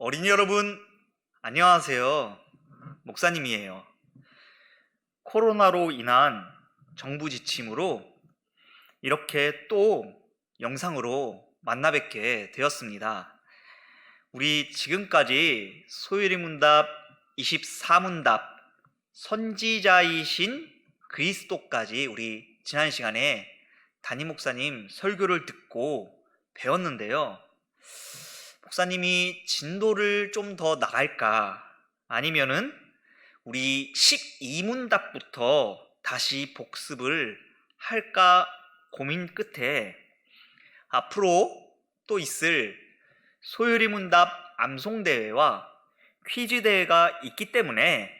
어린이 여러분, 안녕하세요. 목사님이에요. 코로나로 인한 정부 지침으로 이렇게 또 영상으로 만나 뵙게 되었습니다. 우리 지금까지 소율이문답 24문답 선지자이신 그리스도까지 우리 지난 시간에 담임 목사님 설교를 듣고 배웠는데요. 목사님이 진도를 좀 더 나갈까? 아니면은 우리 12문답부터 다시 복습을 할까 고민 끝에 앞으로 또 있을 소율이문답 암송대회와 퀴즈대회가 있기 때문에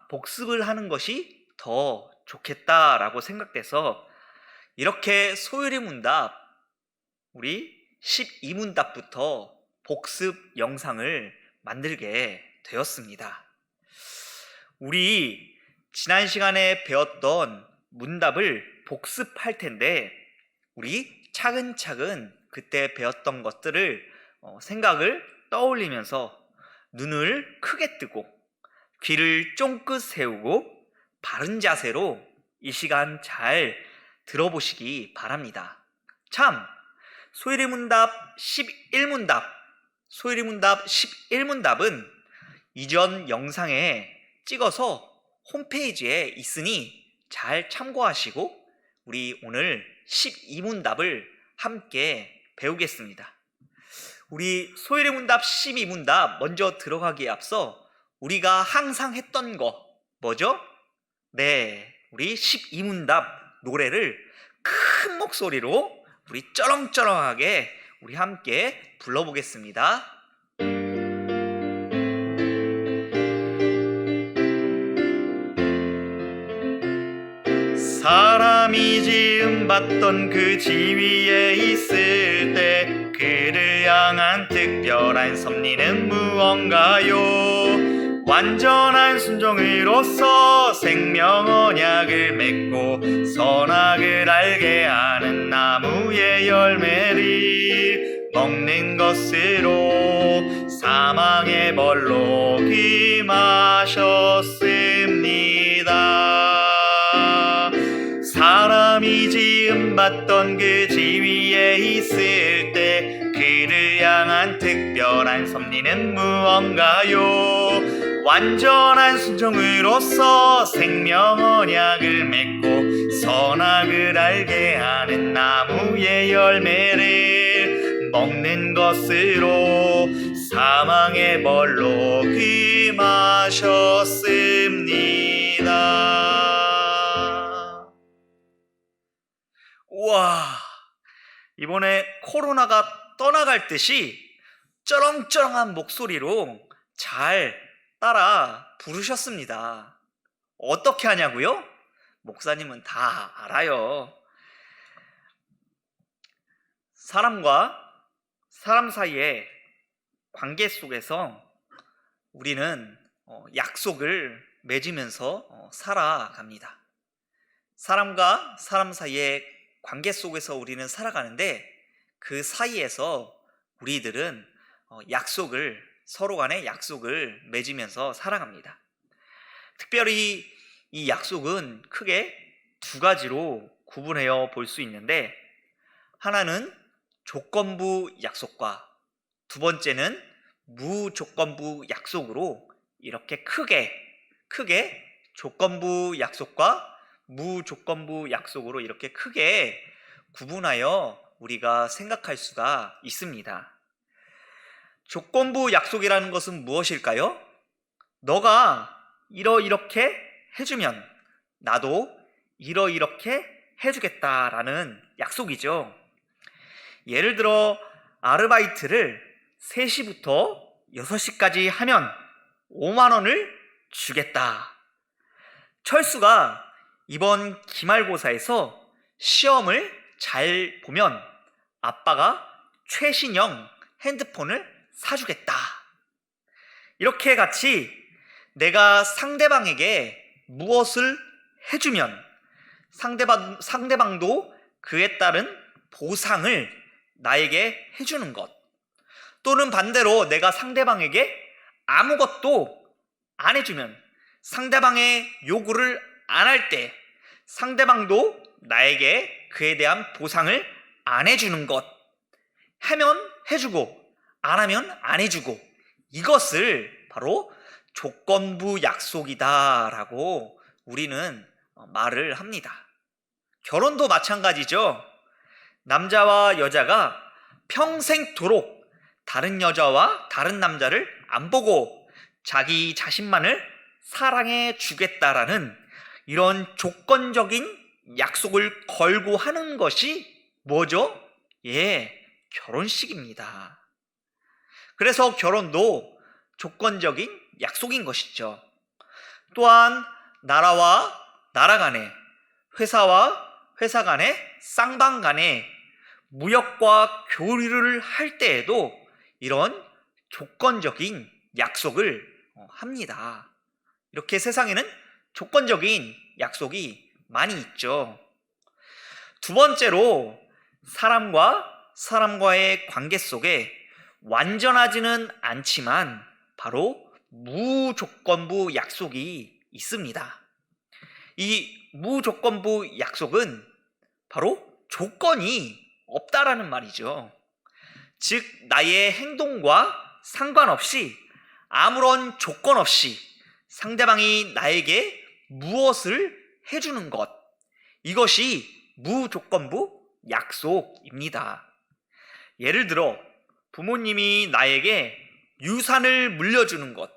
복습을 하는 것이 더 좋겠다라고 생각돼서 이렇게 소율이문답 우리 12문답부터 복습 영상을 만들게 되었습니다. 우리 지난 시간에 배웠던 문답을 복습할 텐데 우리 차근차근 그때 배웠던 것들을 생각을 떠올리면서 눈을 크게 뜨고 귀를 쫑긋 세우고 바른 자세로 이 시간 잘 들어보시기 바랍니다. 참! 소율이문답 11문답은 이전 영상에 찍어서 홈페이지에 있으니 잘 참고하시고 우리 오늘 12문답을 함께 배우겠습니다. 우리 소율이문답 12문답 먼저 들어가기에 앞서 우리가 항상 했던 거 뭐죠? 네, 우리 12문답 노래를 큰 목소리로 우리 쩌렁쩌렁하게 우리 함께 불러보겠습니다. 사람이 지음받던 그 지위에 있을 때 그를 향한 특별한 섭리는 무언가요? 완전한 순종으로서 생명 언약을 맺고 선악을 알게 하는 나무의 열매를 먹는 것으로 사망의 벌로 금하셨습니다. 사람이 지음받던 그 지위에 있을 때 그를 향한 특별한 섭리는 무언가요? 완전한 순종으로서 생명 언약을 맺고 선악을 알게 하는 나무의 열매를 먹는 것으로 사망의 벌로 금하셨습니다. 우와, 이번에 코로나가 떠나갈 듯이 쩌렁쩌렁한 목소리로 잘 따라 부르셨습니다. 어떻게 하냐고요? 목사님은 다 알아요. 사람과 사람 사이의 관계 속에서 우리는 약속을 맺으면서 살아갑니다. 사람과 사람 사이의 관계 속에서 우리는 살아가는데 그 사이에서 우리들은 서로 간의 약속을 맺으면서 살아갑니다. 특별히 이 약속은 크게 두 가지로 구분해어 볼 수 있는데 하나는 조건부 약속과 두 번째는 무조건부 약속으로 이렇게 크게 조건부 약속과 무조건부 약속으로 이렇게 크게 구분하여 우리가 생각할 수가 있습니다. 조건부 약속이라는 것은 무엇일까요? 너가 이렇게 해주면 나도 이렇게 해주겠다라는 약속이죠. 예를 들어 아르바이트를 3시부터 6시까지 하면 5만 원을 주겠다. 철수가 이번 기말고사에서 시험을 잘 보면 아빠가 최신형 핸드폰을 사주겠다. 이렇게 같이 내가 상대방에게 무엇을 해주면 상대방도 그에 따른 보상을 나에게 해주는 것. 또는 반대로 내가 상대방에게 아무것도 안 해주면, 상대방의 요구를 안 할 때 상대방도 나에게 그에 대한 보상을 안 해주는 것, 하면 해주고 안 하면 안 해주고, 이것을 바로 조건부 약속이다라고 우리는 말을 합니다. 결혼도 마찬가지죠. 남자와 여자가 평생토록 다른 여자와 다른 남자를 안 보고 자기 자신만을 사랑해 주겠다라는 이런 조건적인 약속을 걸고 하는 것이 뭐죠? 결혼식입니다. 그래서 결혼도 조건적인 약속인 것이죠. 또한 나라와 나라 간에, 회사와 회사 간에, 쌍방 간에 무역과 교류를 할 때에도 이런 조건적인 약속을 합니다. 이렇게 세상에는 조건적인 약속이 많이 있죠. 두 번째로, 사람과 사람과의 관계 속에 완전하지는 않지만 바로 무조건부 약속이 있습니다. 이 무조건부 약속은 바로 조건이 없다라는 말이죠. 즉, 나의 행동과 상관없이, 아무런 조건 없이 상대방이 나에게 무엇을 해주는 것, 이것이 무조건부 약속입니다. 예를 들어 부모님이 나에게 유산을 물려주는 것,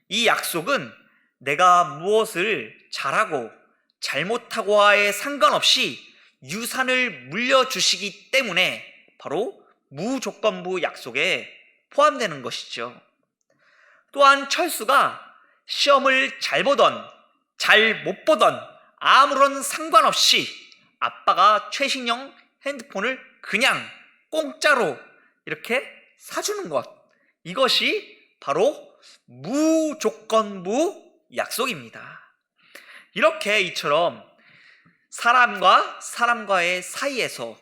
이 약속은 내가 무엇을 잘하고 잘못하고와에 상관없이 유산을 물려주시기 때문에 바로 무조건부 약속에 포함되는 것이죠. 또한 철수가 시험을 잘 보던 잘 못 보던 아무런 상관없이 아빠가 최신형 핸드폰을 그냥 공짜로 이렇게 사주는 것, 이것이 바로 무조건부 약속입니다. 이렇게 이처럼 사람과 사람과의 사이에서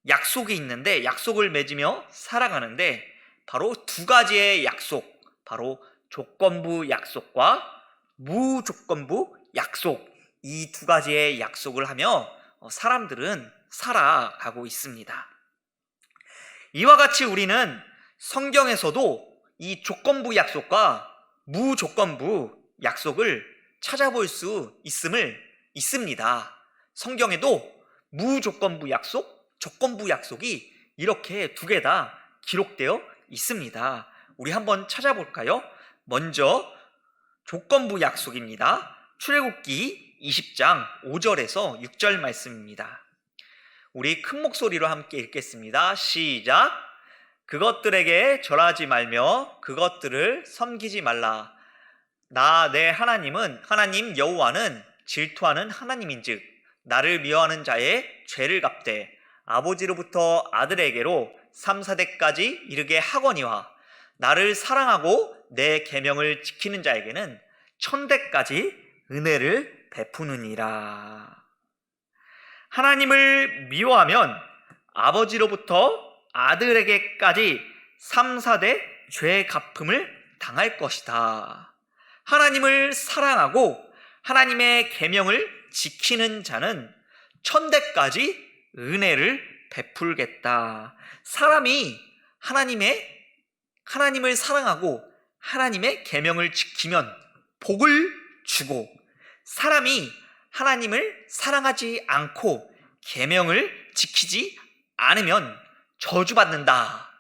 약속이 있는데, 약속을 맺으며 살아가는데 바로 두 가지의 약속, 바로 조건부 약속과 무조건부 약속, 이 두 가지의 약속을 하며 사람들은 살아가고 있습니다. 이와 같이 우리는 성경에서도 이 조건부 약속과 무조건부 약속을 찾아볼 수 있습니다. 성경에도 무조건부 약속, 조건부 약속이 이렇게 두 개 다 기록되어 있습니다. 우리 한번 찾아볼까요? 먼저 조건부 약속입니다. 출애굽기 20장 5절에서 6절 말씀입니다. 우리 큰 목소리로 함께 읽겠습니다. 시작. 그것들에게 절하지 말며 그것들을 섬기지 말라. 나 내 하나님 여호와는 질투하는 하나님인즉 나를 미워하는 자의 죄를 갚되 아버지로부터 아들에게로 3, 4대까지 이르게 하거니와 나를 사랑하고 내 계명을 지키는 자에게는 1000대까지 은혜를 베푸느니라. 하나님을 미워하면 아버지로부터 아들에게까지 3, 4대 죄 갚음을 당할 것이다. 하나님을 사랑하고 하나님의 계명을 지키는 자는 1000대까지 은혜를 베풀겠다. 사람이 하나님을 사랑하고 하나님의 계명을 지키면 복을 주고, 사람이 하나님을 사랑하지 않고 계명을 지키지 않으면 저주받는다.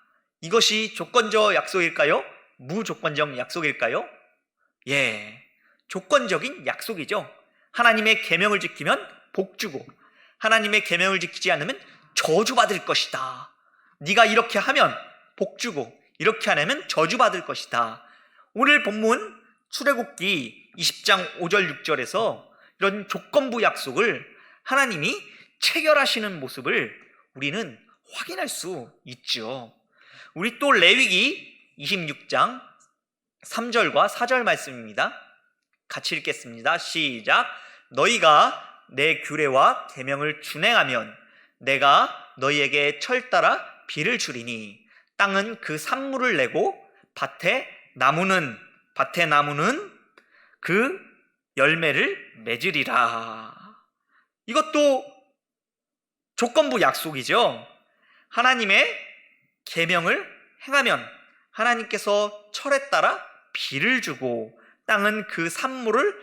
이것이 조건적 약속일까요? 무조건적 약속일까요? 조건적인 약속이죠. 하나님의 계명을 지키면 복 주고 하나님의 계명을 지키지 않으면 저주받을 것이다. 네가 이렇게 하면 복 주고 이렇게 안 하면 저주받을 것이다. 오늘 본문 출애굽기 20장 5절 6절에서 이런 조건부 약속을 하나님이 체결하시는 모습을 우리는 확인할 수 있죠. 우리 또 레위기 26장 3절과 4절 말씀입니다. 같이 읽겠습니다. 시작. 너희가 내 규례와 계명을 준행하면 내가 너희에게 철 따라 비를 주리니 땅은 그 산물을 내고 밭의 나무는 그 열매를 맺으리라. 이것도 조건부 약속이죠. 하나님의 계명을 행하면 하나님께서 철에 따라 비를 주고 땅은 그 산물을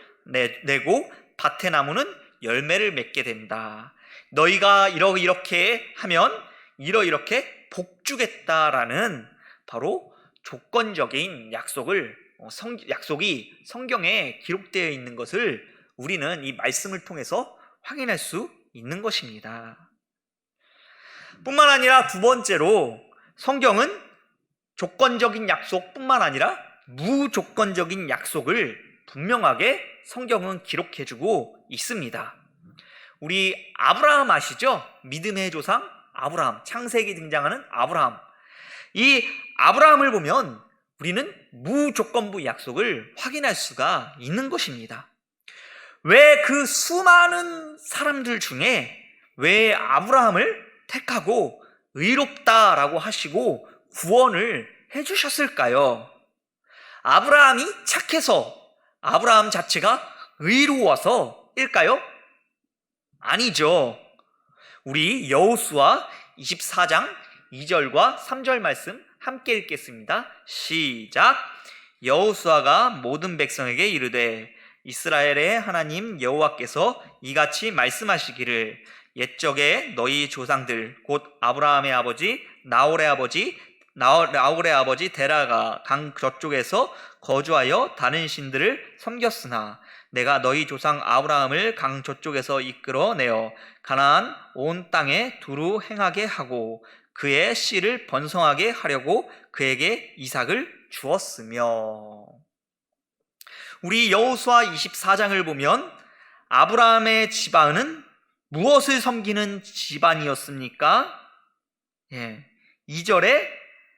내고 밭의 나무는 열매를 맺게 된다. 너희가 이렇게 하면 이렇게 복주겠다라는 바로 조건적인 약속이 성경에 기록되어 있는 것을 우리는 이 말씀을 통해서 확인할 수 있는 것입니다. 뿐만 아니라 두 번째로 성경은 조건적인 약속뿐만 아니라 무조건적인 약속을 분명하게 성경은 기록해주고 있습니다. 우리 아브라함 아시죠? 믿음의 조상 아브라함, 창세기 등장하는 아브라함. 이 아브라함을 보면 우리는 무조건부 약속을 확인할 수가 있는 것입니다. 왜 그 수많은 사람들 중에 왜 아브라함을 택하고 의롭다라고 하시고 구원을 해주셨을까요? 아브라함이 착해서 아브라함 자체가 의로워서일까요? 아니죠. 우리 여호수아 24장 2절과 3절 말씀 함께 읽겠습니다. 시작. 여호수아가 모든 백성에게 이르되 이스라엘의 하나님 여호와께서 이같이 말씀하시기를 옛적에 너희 조상들 곧 아브라함의 아버지 나홀의 아버지 데라가 강 저쪽에서 거주하여 다른 신들을 섬겼으나 내가 너희 조상 아브라함을 강 저쪽에서 이끌어내어 가나안 온 땅에 두루 행하게 하고 그의 씨를 번성하게 하려고 그에게 이삭을 주었으며. 우리 여호수아 24장을 보면 아브라함의 집안은 무엇을 섬기는 집안이었습니까? 2절에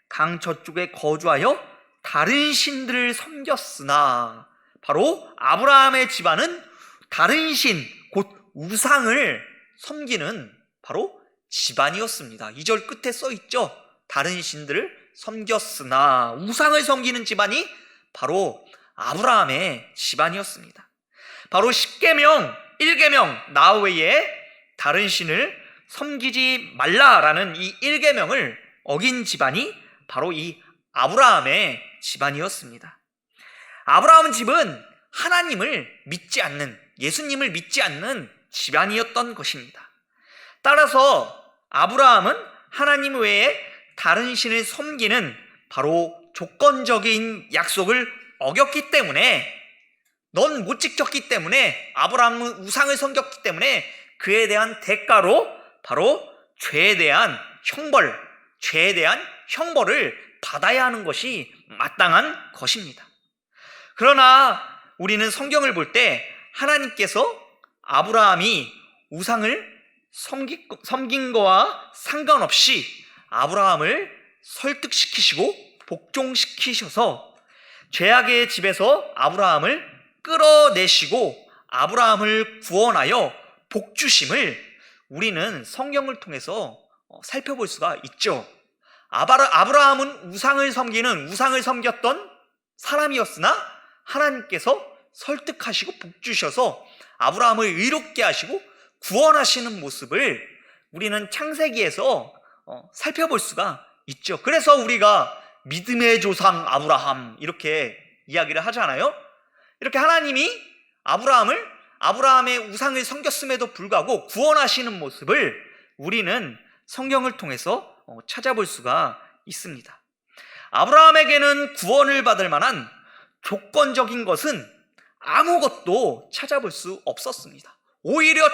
강 저쪽에 거주하여 다른 신들을 섬겼으나, 바로 아브라함의 집안은 다른 신, 곧 우상을 섬기는 바로 집안이었습니다. 2절 끝에 써 있죠. 다른 신들을 섬겼으나, 우상을 섬기는 집안이 바로 아브라함의 집안이었습니다. 바로 10계명, 1계명 나 외에 다른 신을 섬기지 말라라는 이 1계명을 어긴 집안이 바로 이 아브라함의 집안이었습니다. 아브라함 집은 하나님을 믿지 않는, 예수님을 믿지 않는 집안이었던 것입니다. 따라서 아브라함은 하나님 외에 다른 신을 섬기는 바로 조건적인 약속을 어겼기 때문에, 넌 못 지켰기 때문에, 아브라함은 우상을 섬겼기 때문에 그에 대한 대가로 바로 죄에 대한 형벌을 받아야 하는 것이 마땅한 것입니다. 그러나 우리는 성경을 볼 때 하나님께서 아브라함이 우상을 섬긴 거와 상관없이 아브라함을 설득시키시고 복종시키셔서 죄악의 집에서 아브라함을 끌어내시고 아브라함을 구원하여 복주심을 우리는 성경을 통해서 살펴볼 수가 있죠. 아브라함은 우상을 섬겼던 사람이었으나 하나님께서 설득하시고 복주셔서 아브라함을 의롭게 하시고 구원하시는 모습을 우리는 창세기에서 살펴볼 수가 있죠. 그래서 우리가 믿음의 조상 아브라함 이렇게 이야기를 하잖아요. 이렇게 하나님이 아브라함의 우상을 섬겼음에도 불구하고 구원하시는 모습을 우리는 성경을 통해서 찾아볼 수가 있습니다. 아브라함에게는 구원을 받을 만한 조건적인 것은 아무것도 찾아볼 수 없었습니다. 오히려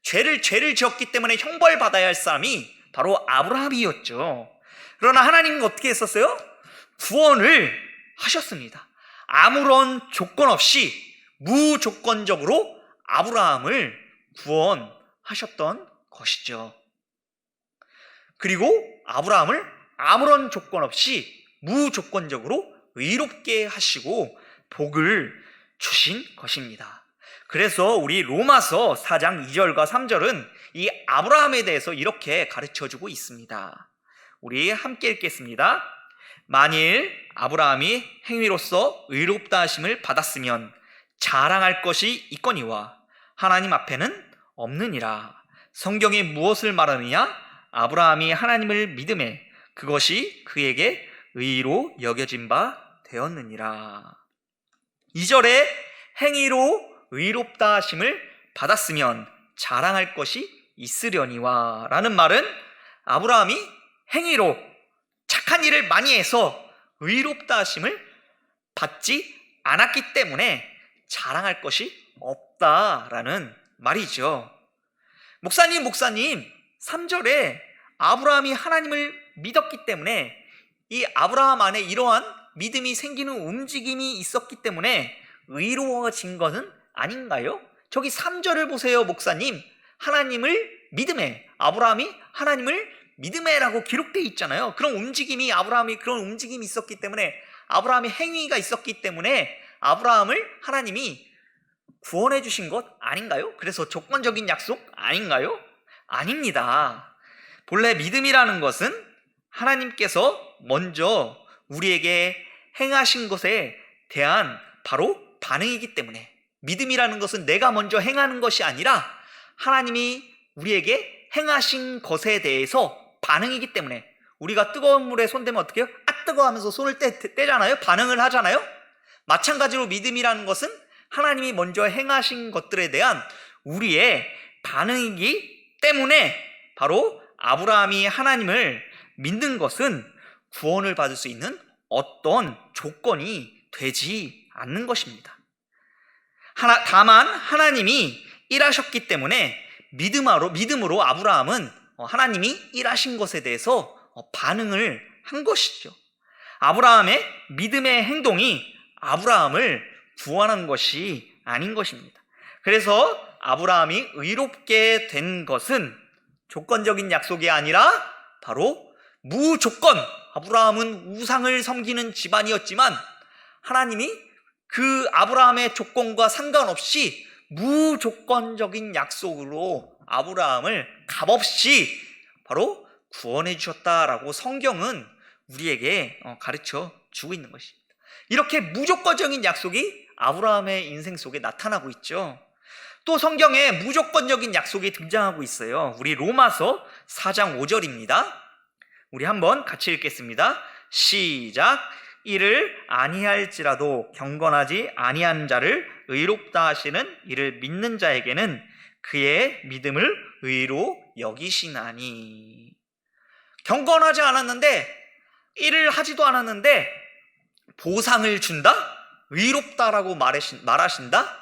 죄를 지었기 때문에 형벌받아야 할 사람이 바로 아브라함이었죠. 그러나 하나님은 어떻게 했었어요? 구원을 하셨습니다. 아무런 조건 없이 무조건적으로 아브라함을 구원하셨던 것이죠. 그리고 아브라함을 아무런 조건 없이 무조건적으로 의롭게 하시고 복을 주신 것입니다. 그래서 우리 로마서 4장 2절과 3절은 이 아브라함에 대해서 이렇게 가르쳐주고 있습니다. 우리 함께 읽겠습니다. 만일 아브라함이 행위로서 의롭다 하심을 받았으면 자랑할 것이 있거니와 하나님 앞에는 없느니라. 성경이 무엇을 말하느냐? 아브라함이 하나님을 믿음에 그것이 그에게 의로 여겨진 바 되었느니라. 2절에 행위로 의롭다 하심을 받았으면 자랑할 것이 있으려니와 라는 말은 아브라함이 행위로 착한 일을 많이 해서 의롭다 하심을 받지 않았기 때문에 자랑할 것이 없다라는 말이죠. 목사님 3절에 아브라함이 하나님을 믿었기 때문에 이 아브라함 안에 이러한 믿음이 생기는 움직임이 있었기 때문에 의로워진 것은 아닌가요? 저기 3절을 보세요, 목사님. 하나님을 믿음에, 아브라함이 하나님을 믿음에라고 기록되어 있잖아요. 그런 움직임이, 아브라함이 그런 움직임이 있었기 때문에, 아브라함의 행위가 있었기 때문에 아브라함을 하나님이 구원해 주신 것 아닌가요? 그래서 조건적인 약속 아닌가요? 아닙니다. 본래 믿음이라는 것은 하나님께서 먼저 우리에게 행하신 것에 대한 바로 반응이기 때문에, 믿음이라는 것은 내가 먼저 행하는 것이 아니라 하나님이 우리에게 행하신 것에 대해서 반응이기 때문에, 우리가 뜨거운 물에 손대면 어떻게 해요? 아 뜨거워 하면서 손을 떼잖아요. 반응을 하잖아요. 마찬가지로 믿음이라는 것은 하나님이 먼저 행하신 것들에 대한 우리의 반응이기 때문에 바로 아브라함이 하나님을 믿는 것은 구원을 받을 수 있는 어떤 조건이 되지 않는 것입니다. 다만 하나님이 일하셨기 때문에 믿음으로 아브라함은 하나님이 일하신 것에 대해서 반응을 한 것이죠. 아브라함의 믿음의 행동이 아브라함을 구원한 것이 아닌 것입니다. 그래서 아브라함이 의롭게 된 것은 조건적인 약속이 아니라 바로 무조건, 아브라함은 우상을 섬기는 집안이었지만 하나님이 그 아브라함의 조건과 상관없이 무조건적인 약속으로 아브라함을 값없이 바로 구원해 주셨다라고 성경은 우리에게 가르쳐 주고 있는 것입니다. 이렇게 무조건적인 약속이 아브라함의 인생 속에 나타나고 있죠. 또 성경에 무조건적인 약속이 등장하고 있어요. 우리 로마서 4장 5절입니다. 우리 한번 같이 읽겠습니다. 시작. 이를 아니할지라도 경건하지 아니한 자를 의롭다 하시는 이를 믿는 자에게는 그의 믿음을 의로 여기시나니. 경건하지 않았는데, 일을 하지도 않았는데 보상을 준다? 의롭다라고 말하신다?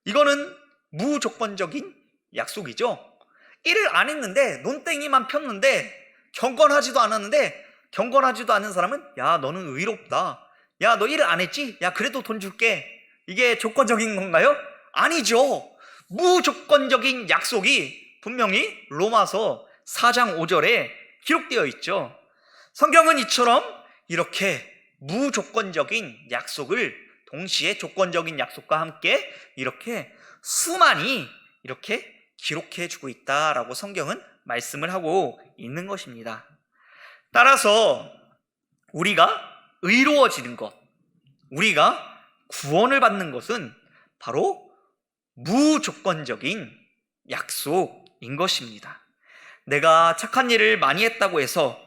이거는 무조건적인 약속이죠. 일을 안 했는데, 논땡이만 폈는데, 경건하지도 않았는데, 경건하지도 않은 사람은 야 너는 의롭다, 야 너 일을 안 했지? 야 그래도 돈 줄게. 이게 조건적인 건가요? 아니죠. 무조건적인 약속이 분명히 로마서 4장 5절에 기록되어 있죠. 성경은 이처럼 이렇게 무조건적인 약속을 동시에 조건적인 약속과 함께 이렇게 수많이 이렇게 기록해 주고 있다라고 성경은 말씀을 하고 있는 것입니다. 따라서 우리가 의로워지는 것, 우리가 구원을 받는 것은 바로 무조건적인 약속인 것입니다. 내가 착한 일을 많이 했다고 해서,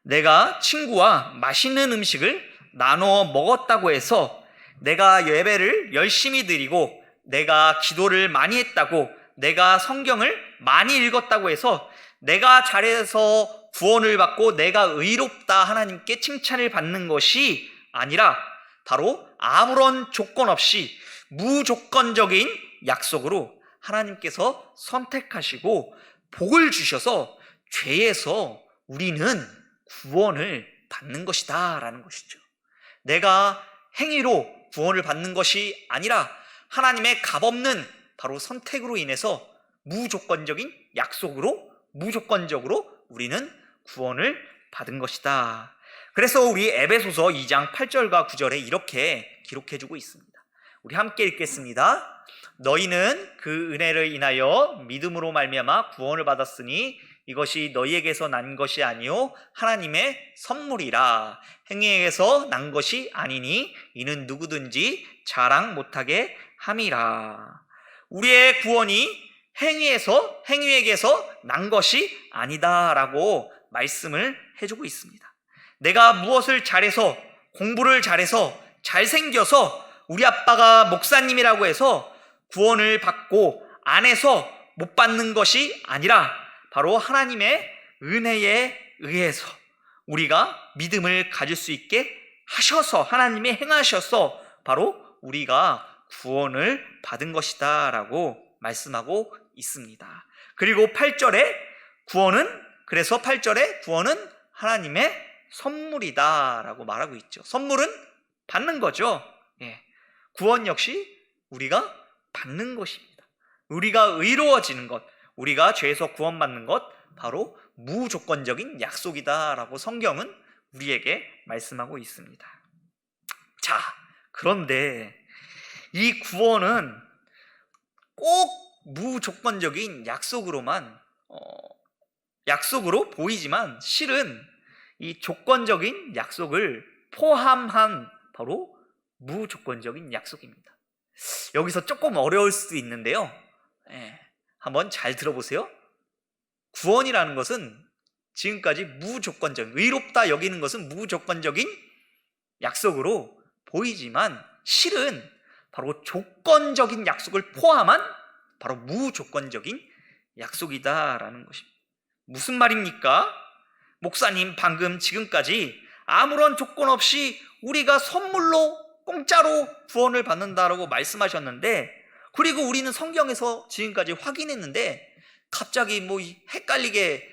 내가 친구와 맛있는 음식을 나눠 먹었다고 해서, 내가 예배를 열심히 드리고 내가 기도를 많이 했다고, 내가 성경을 많이 읽었다고 해서 내가 잘해서 구원을 받고 내가 의롭다 하나님께 칭찬을 받는 것이 아니라 바로 아무런 조건 없이 무조건적인 약속으로 하나님께서 선택하시고 복을 주셔서 죄에서 우리는 구원을 받는 것이다 라는 것이죠. 내가 행위로 구원을 받는 것이 아니라 하나님의 값없는 바로 선택으로 인해서 무조건적인 약속으로, 무조건적으로 우리는 구원을 받은 것이다. 그래서 우리 에베소서 2장 8절과 9절에 이렇게 기록해주고 있습니다. 우리 함께 읽겠습니다. 너희는 그 은혜를 인하여 믿음으로 말미암아 구원을 받았으니 이것이 너희에게서 난 것이 아니요 하나님의 선물이라. 행위에게서 난 것이 아니니 이는 누구든지 자랑 못하게 함이라. 우리의 구원이 행위에게서 난 것이 아니다라고 말씀을 해주고 있습니다. 내가 무엇을 잘해서, 공부를 잘해서, 잘생겨서, 우리 아빠가 목사님이라고 해서 구원을 받고 안 해서 못 받는 것이 아니라 바로 하나님의 은혜에 의해서 우리가 믿음을 가질 수 있게 하셔서, 하나님이 행하셔서 바로 우리가 구원을 받은 것이다 라고 말씀하고 있습니다. 그리고 8절에 구원은 하나님의 선물이다 라고 말하고 있죠. 선물은 받는 거죠. 구원 역시 우리가 받는 것입니다. 우리가 의로워지는 것, 우리가 죄에서 구원받는 것, 바로 무조건적인 약속이다 라고 성경은 우리에게 말씀하고 있습니다. 자, 그런데 이 구원은 꼭 무조건적인 약속으로 보이지만 실은 이 조건적인 약속을 포함한 바로 무조건적인 약속입니다. 여기서 조금 어려울 수도 있는데요. 한번 잘 들어보세요. 구원이라는 것은 지금까지 의롭다 여기는 것은 무조건적인 약속으로 보이지만 실은 바로 조건적인 약속을 포함한 바로 무조건적인 약속이다라는 것입니다. 무슨 말입니까? 목사님, 방금 지금까지 아무런 조건 없이 우리가 선물로 공짜로 구원을 받는다라고 말씀하셨는데, 그리고 우리는 성경에서 지금까지 확인했는데 갑자기 헷갈리게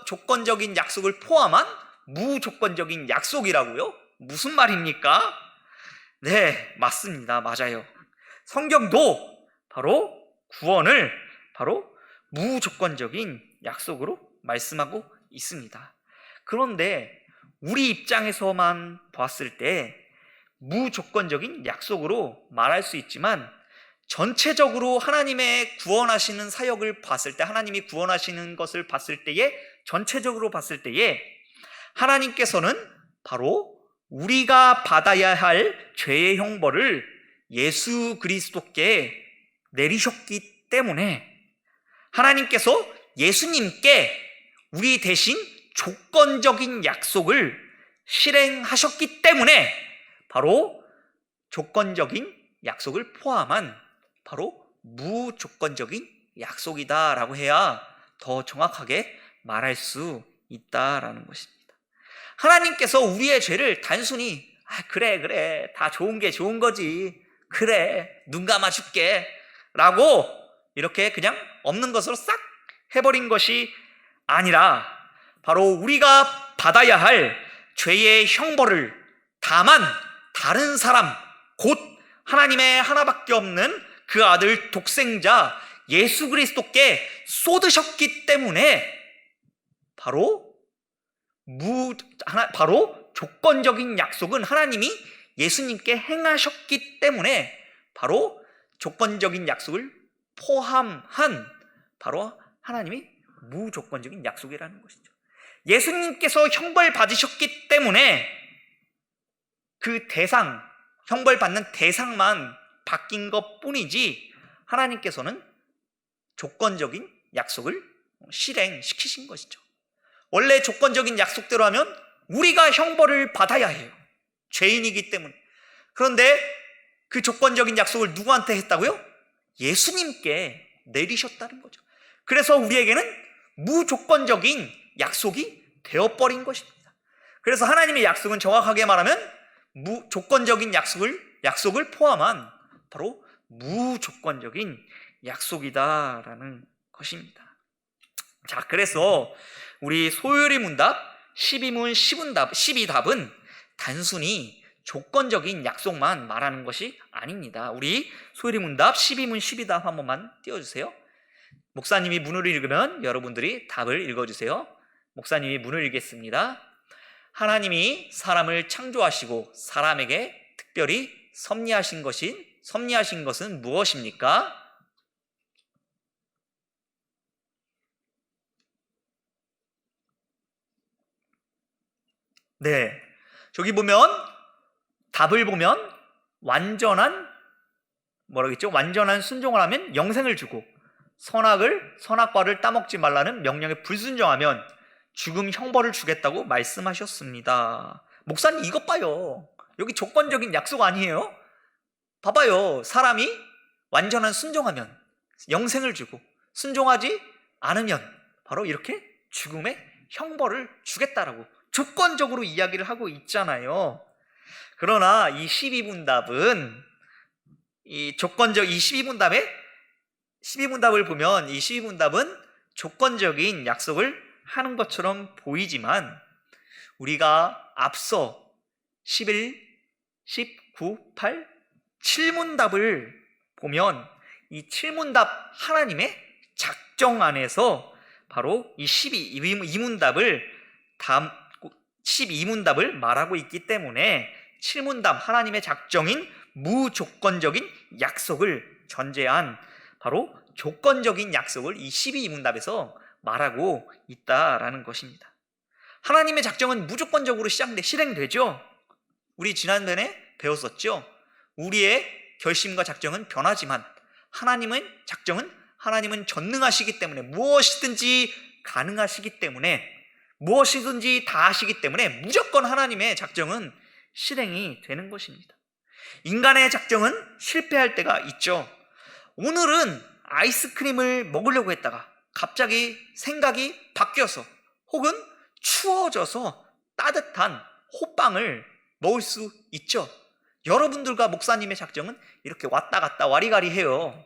조건적인 약속을 포함한 무조건적인 약속이라고요? 무슨 말입니까? 네, 맞습니다. 맞아요. 성경도 바로 구원을 바로 무조건적인 약속으로 말씀하고 있습니다. 그런데 우리 입장에서만 봤을 때 무조건적인 약속으로 말할 수 있지만 전체적으로 하나님의 구원하시는 사역을 봤을 때, 하나님이 구원하시는 것을 봤을 때에, 전체적으로 봤을 때에 하나님께서는 바로 우리가 받아야 할 죄의 형벌을 예수 그리스도께 내리셨기 때문에 하나님께서 예수님께 우리 대신 조건적인 약속을 실행하셨기 때문에 바로 조건적인 약속을 포함한 바로 무조건적인 약속이다라고 해야 더 정확하게 말할 수 있다라는 것입니다. 하나님께서 우리의 죄를 단순히 그래 다 좋은 게 좋은 거지, 그래 눈 감아줄게 라고 이렇게 그냥 없는 것으로 싹 해버린 것이 아니라 바로 우리가 받아야 할 죄의 형벌을 다만 다른 사람, 곧 하나님의 하나밖에 없는 그 아들 독생자 예수 그리스도께 쏟으셨기 때문에 바로 조건적인 약속은 하나님이 예수님께 행하셨기 때문에 바로 조건적인 약속을 포함한 바로 하나님이 무조건적인 약속이라는 것이죠. 예수님께서 형벌 받으셨기 때문에 그 형벌 받는 대상만 바뀐 것 뿐이지 하나님께서는 조건적인 약속을 실행시키신 것이죠. 원래 조건적인 약속대로 하면 우리가 형벌을 받아야 해요. 죄인이기 때문에. 그런데 그 조건적인 약속을 누구한테 했다고요? 예수님께 내리셨다는 거죠. 그래서 우리에게는 무조건적인 약속이 되어버린 것입니다. 그래서 하나님의 약속은 정확하게 말하면 조건적인 약속을 포함한 바로 무조건적인 약속이다라는 것입니다. 자, 그래서 우리 소요리 문답 12문 12답은 단순히 조건적인 약속만 말하는 것이 아닙니다. 우리 소요리 문답 12문 12답 한 번만 띄워주세요. 목사님이 문을 읽으면 여러분들이 답을 읽어주세요. 목사님이 문을 읽겠습니다. 하나님이 사람을 창조하시고 사람에게 특별히 섭리하신 것은 무엇입니까? 네. 저기 보면 답을 보면 완전한 순종을 하면 영생을 주고 선악과를 따먹지 말라는 명령에 불순종하면 죽음 형벌을 주겠다고 말씀하셨습니다. 목사님 이것 봐요. 여기 조건적인 약속 아니에요? 봐봐요. 사람이 완전한 순종하면 영생을 주고 순종하지 않으면 바로 이렇게 죽음의 형벌을 주겠다라고 조건적으로 이야기를 하고 있잖아요. 그러나 이 12문답은 이 12문답을 보면 이 12문답은 조건적인 약속을 하는 것처럼 보이지만 우리가 앞서 11, 19, 8, 7문답을 보면 이 7문답 하나님의 작정 안에서 바로 이 12문답을 말하고 있기 때문에 7문답 하나님의 작정인 무조건적인 약속을 전제한 바로 조건적인 약속을 이 12문답에서 말하고 있다라는 것입니다. 하나님의 작정은 무조건적으로 실행되죠. 우리 지난번에 배웠었죠. 우리의 결심과 작정은 변하지만 하나님은 전능하시기 때문에 무엇이든지 가능하시기 때문에 무엇이든지 다 하시기 때문에 무조건 하나님의 작정은 실행이 되는 것입니다. 인간의 작정은 실패할 때가 있죠. 오늘은 아이스크림을 먹으려고 했다가 갑자기 생각이 바뀌어서 혹은 추워져서 따뜻한 호빵을 먹을 수 있죠. 여러분들과 목사님의 작정은 이렇게 왔다 갔다 와리가리 해요.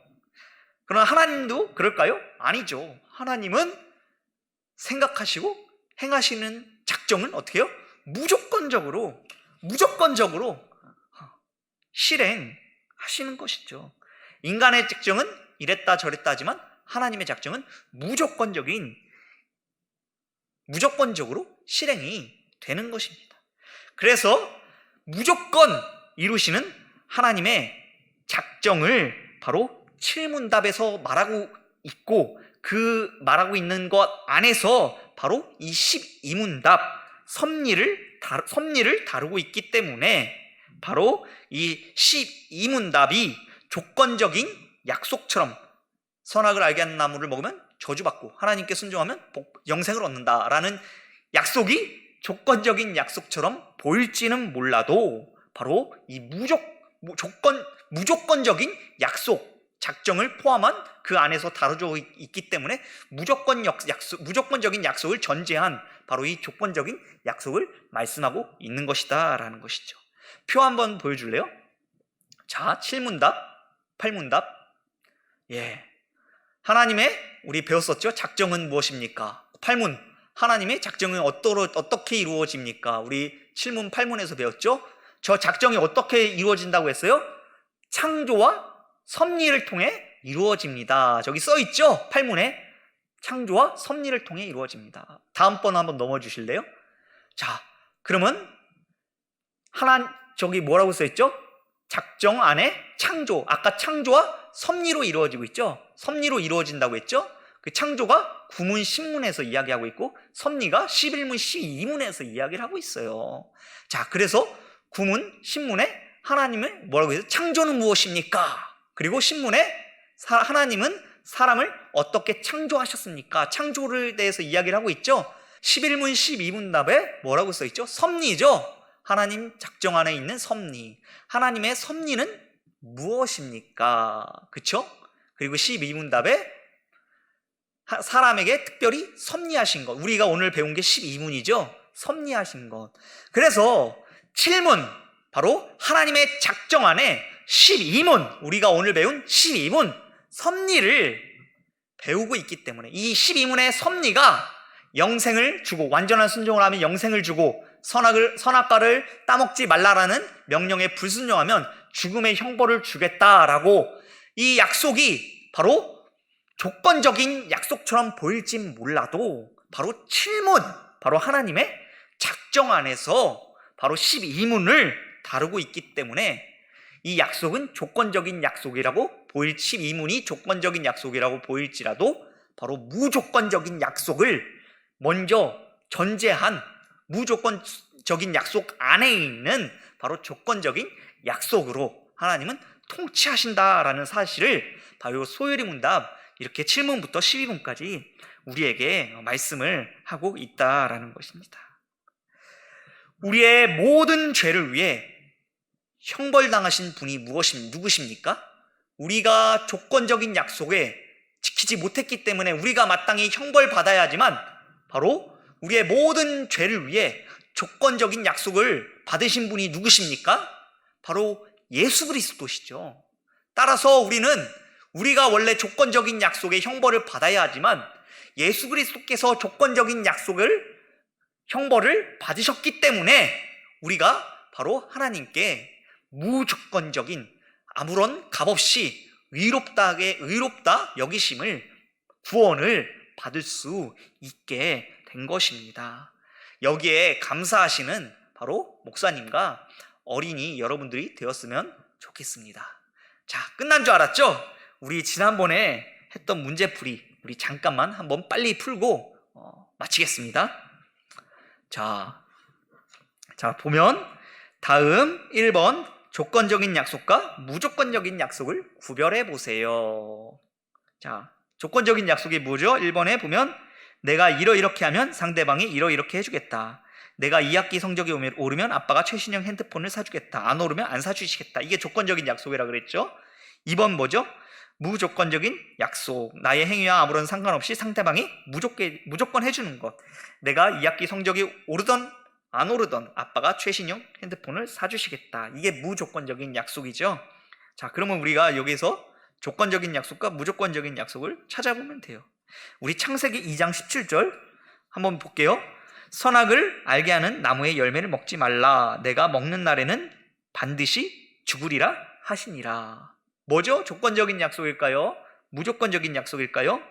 그러나 하나님도 그럴까요? 아니죠. 하나님은 생각하시고 행하시는 작정은 어떻게 해요? 무조건적으로 실행하시는 것이죠. 인간의 작정은 이랬다 저랬다 하지만 하나님의 작정은 무조건적으로 실행이 되는 것입니다. 그래서 무조건 이루시는 하나님의 작정을 바로 7문답에서 말하고 있고 그 말하고 있는 것 안에서 바로 이 12문답 섭리를 다루고 있기 때문에 바로 이 12문답이 조건적인 약속처럼 선악을 알게 하는 나무를 먹으면 저주받고 하나님께 순종하면 영생을 얻는다라는 약속이 조건적인 약속처럼 보일지는 몰라도 바로 이 무조건적인 약속 작정을 포함한 그 안에서 다뤄져 있기 때문에 무조건적인 약속을 전제한 바로 이 조건적인 약속을 말씀하고 있는 것이다 라는 것이죠. 표 한번 보여줄래요? 자, 7문답, 8문답. 하나님의 우리 배웠었죠? 작정은 무엇입니까? 8문 하나님의 작정은 어떻게 이루어집니까? 우리 7문, 8문에서 배웠죠? 저 작정이 어떻게 이루어진다고 했어요? 창조와 섭리를 통해 이루어집니다. 저기 써있죠? 8문에 창조와 섭리를 통해 이루어집니다. 다음 번 한번 넘어주실래요? 자, 그러면 저기 뭐라고 써있죠? 작정 안에 창조, 아까 창조와 섭리로 이루어지고 있죠? 섭리로 이루어진다고 했죠? 그 창조가 구문 10문에서 이야기하고 있고 섭리가 11문 12문에서 이야기를 하고 있어요. 자, 그래서 구문 10문에 하나님은 뭐라고 해서 창조는 무엇입니까? 그리고 10문에 하나님은 사람을 어떻게 창조하셨습니까? 창조를 대해서 이야기를 하고 있죠. 11문 12문답에 뭐라고 써있죠? 섭리죠. 하나님 작정 안에 있는 섭리. 하나님의 섭리는 무엇입니까? 그쵸? 그리고 12문답에 사람에게 특별히 섭리하신 것. 우리가 오늘 배운 게 12문이죠. 섭리하신 것. 그래서 7문, 바로 하나님의 작정 안에 12문, 우리가 오늘 배운 12문 섭리를 배우고 있기 때문에 이 12문의 섭리가 영생을 주고 완전한 순종을 하면 영생을 주고 선악과를 따먹지 말라라는 명령에 불순종하면 죽음의 형벌을 주겠다라고 이 약속이 바로 조건적인 약속처럼 보일진 몰라도 바로 7문, 바로 하나님의 작정 안에서 바로 12문을 다루고 있기 때문에 이 약속은 조건적인 약속이라고 12문이 조건적인 약속이라고 보일지라도 바로 무조건적인 약속을 먼저 전제한 조건적인 약속 안에 있는 바로 조건적인 약속으로 하나님은 통치하신다라는 사실을 바로 소요리 문답 이렇게 7문부터 12문까지 우리에게 말씀을 하고 있다라는 것입니다. 우리의 모든 죄를 위해 형벌당하신 분이 누구십니까? 우리가 조건적인 약속에 지키지 못했기 때문에 우리가 마땅히 형벌받아야 하지만 바로 우리의 모든 죄를 위해 조건적인 약속을 받으신 분이 누구십니까? 바로 예수 그리스도시죠. 따라서 우리가 원래 조건적인 약속의 형벌을 받아야 하지만 예수 그리스도께서 조건적인 형벌을 받으셨기 때문에 우리가 바로 하나님께 무조건적인 아무런 값없이 의롭다 여기심을 구원을 받을 수 있게 된 것입니다. 여기에 감사하시는 바로 목사님과 어린이 여러분들이 되었으면 좋겠습니다. 자, 끝난 줄 알았죠? 우리 지난번에 했던 문제풀이 우리 잠깐만 한번 빨리 풀고 마치겠습니다. 자 보면 다음 1번 조건적인 약속과 무조건적인 약속을 구별해 보세요. 자, 조건적인 약속이 뭐죠? 1번에 보면 내가 이렇게 하면 상대방이 이렇게 해주겠다. 내가 2학기 성적이 오르면 아빠가 최신형 핸드폰을 사주겠다. 안 오르면 안 사주시겠다. 이게 조건적인 약속이라 그랬죠. 2번 뭐죠? 무조건적인 약속. 나의 행위와 아무런 상관없이 상대방이 무조건 해주는 것. 내가 2학기 성적이 오르던 안 오르던 아빠가 최신형 핸드폰을 사주시겠다. 이게 무조건적인 약속이죠. 자, 그러면 우리가 여기서 조건적인 약속과 무조건적인 약속을 찾아보면 돼요. 우리 창세기 2장 17절 한번 볼게요. 선악을 알게 하는 나무의 열매를 먹지 말라. 내가 먹는 날에는 반드시 죽으리라 하시니라. 뭐죠? 조건적인 약속일까요? 무조건적인 약속일까요?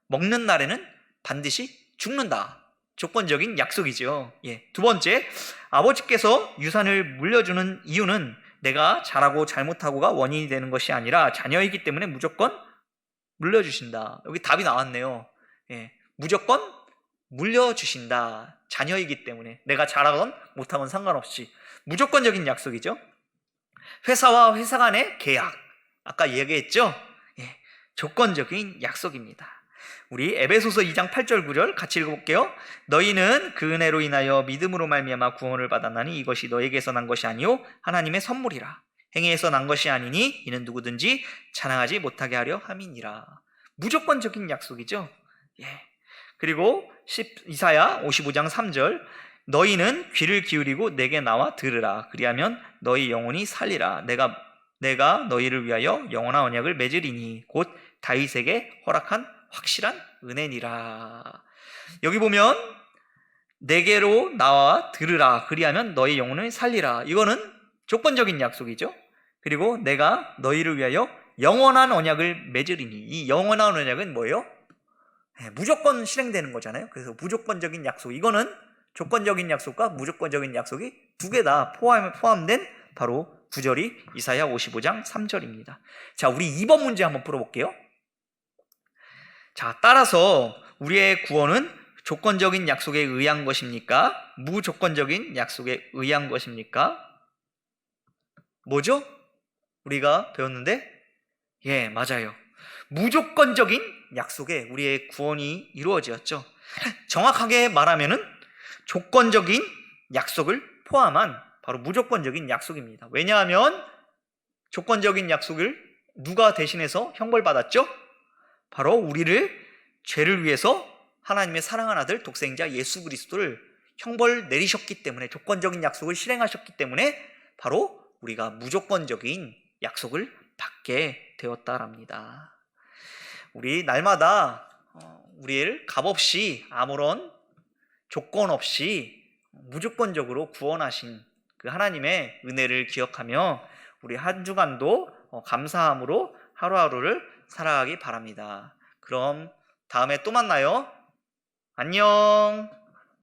먹는 날에는 반드시 죽는다. 조건적인 약속이죠. 두 번째, 아버지께서 유산을 물려주는 이유는 내가 잘하고 잘못하고가 원인이 되는 것이 아니라 자녀이기 때문에 무조건 물려주신다. 여기 답이 나왔네요. 무조건 물려주신다. 자녀이기 때문에 내가 잘하건 못하건 상관없이 무조건적인 약속이죠. 회사와 회사 간의 계약, 아까 얘기했죠? 조건적인 약속입니다. 우리 에베소서 2장 8절 9절 같이 읽어볼게요. 너희는 그 은혜로 인하여 믿음으로 말미암아 구원을 받았나니 이것이 너에게서 난 것이 아니요 하나님의 선물이라. 행위에서 난 것이 아니니 이는 누구든지 자랑하지 못하게 하려 함이니라. 무조건적인 약속이죠. 그리고 이사야 55장 3절 너희는 귀를 기울이고 내게 나와 들으라. 그리하면 너희 영혼이 살리라. 내가 너희를 위하여 영원한 언약을 맺으리니 곧 다윗에게 허락한 확실한 은혜니라. 여기 보면 내게로 나와 들으라. 그리하면 너희 영혼을 살리라. 이거는 조건적인 약속이죠. 그리고 내가 너희를 위하여 영원한 언약을 맺으리니. 이 영원한 언약은 뭐예요? 무조건 실행되는 거잖아요. 그래서 무조건적인 약속. 이거는 조건적인 약속과 무조건적인 약속이 두 개 다 포함된 바로 구절이 이사야 55장 3절입니다. 자, 우리 2번 문제 한번 풀어볼게요. 자, 따라서 우리의 구원은 조건적인 약속에 의한 것입니까? 무조건적인 약속에 의한 것입니까? 뭐죠? 우리가 배웠는데 맞아요. 무조건적인 약속에 우리의 구원이 이루어졌죠. 정확하게 말하면은 조건적인 약속을 포함한 바로 무조건적인 약속입니다. 왜냐하면 조건적인 약속을 누가 대신해서 형벌받았죠? 바로 우리를 죄를 위해서 하나님의 사랑하는 아들 독생자 예수 그리스도를 형벌 내리셨기 때문에 조건적인 약속을 실행하셨기 때문에 바로 우리가 무조건적인 약속을 받게 되었다랍니다. 우리 날마다 우리를 값없이 아무런 조건 없이 무조건적으로 구원하신 그 하나님의 은혜를 기억하며 우리 한 주간도 감사함으로 하루하루를 살아가기 바랍니다. 그럼 다음에 또 만나요. 안녕.